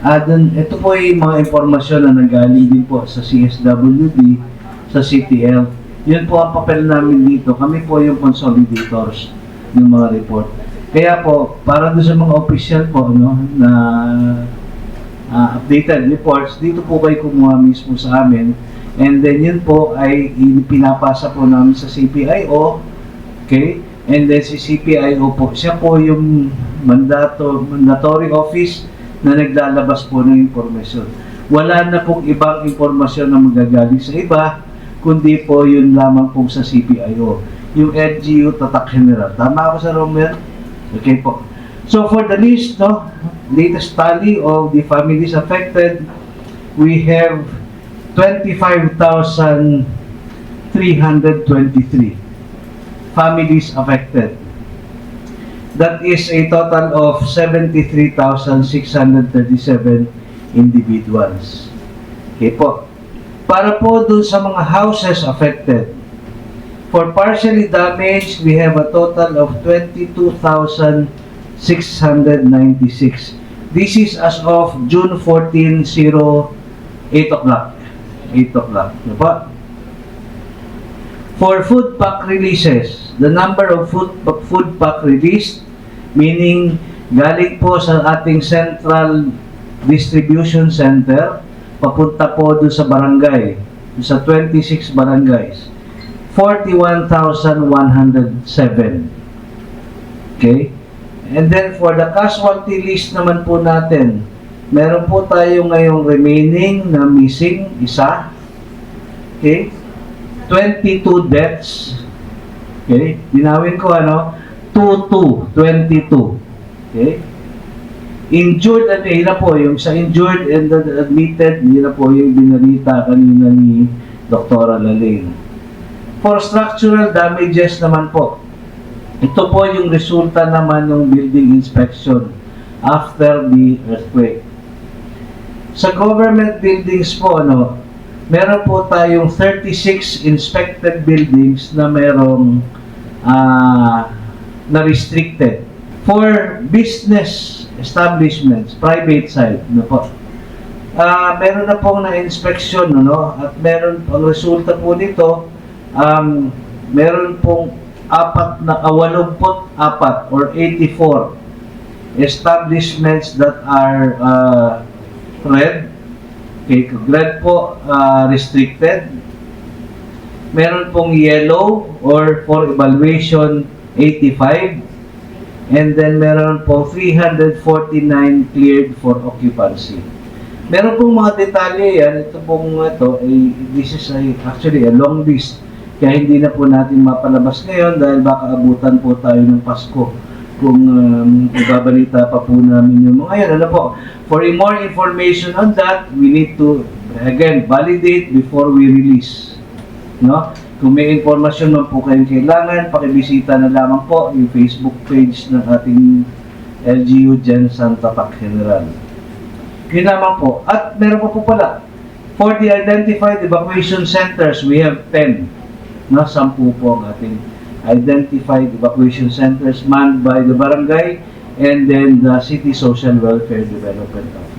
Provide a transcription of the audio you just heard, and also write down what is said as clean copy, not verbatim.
Ito po yung mga informasyon na nanggaling din po sa CSWD, sa CTL. Yun po ang papel namin dito. Kami po yung consolidators ng mga report. Kaya po, para doon sa mga official po, no, na updated reports, dito po kayo kumuha mismo sa amin. And then yun po ay pinapasa po namin sa CPIO. Okay? And then si CPIO po, siya po yung mandatory office na naglalabas po ng impormasyon. Wala na pong ibang impormasyon na magagaling sa iba, kundi po yun lamang po sa CPIO. Yung LGU Tatak General. Tama ako sa Romel? Okay po. So for the list, no, latest tally of the families affected, we have 25,323 families affected. That is a total of 73,637 individuals. Okay po. Para po dun sa mga houses affected, for partially damaged, we have a total of 22,696. This is as of June 14, 8 o'clock. 8 o'clock. Diba? For food pack releases, the number of food pack released, meaning galing po sa ating central distribution center, papunta po doon sa barangay, sa 26 barangays, 41,107. Okay? And then for the casualty list naman po natin, meron po tayo ngayong remaining na missing, isa. Okay? 22 deaths. Okay? Dinawin ko 22. Okay? Injured, yun na po, yung sa injured and admitted, yun na po yung binarita kanina ni Dr. Lalaine. For structural damages naman po, ito po yung resulta naman ng building inspection after the earthquake. Sa government buildings po, meron po tayong 36 inspected buildings na merong na restricted. For business establishments, private side, meron na pong na-inspection, at meron, ang resulta po nito, meron pong 84 or 84 establishments that are red. Okay, red po, restricted. Meron pong yellow or for evaluation 85. And then meron pong 349 cleared for occupancy. Meron pong mga detalye yan. Ito pong this is actually a long list. Kaya hindi na po natin mapalabas ngayon dahil baka abutan po tayo ng Pasko kung ibabalita pa po namin yung mga yan. For more information on that, we need to, again, validate before we release. Kung may informasyon man po kayong kailangan, pakibisita na lamang po yung Facebook page ng ating LGU Gensan Tatak General. Yun naman po. At meron pa po pala, for the identified evacuation centers, we have 10. 10 po ang ating identified evacuation centers manned by the barangay and then the City Social Welfare Development Office.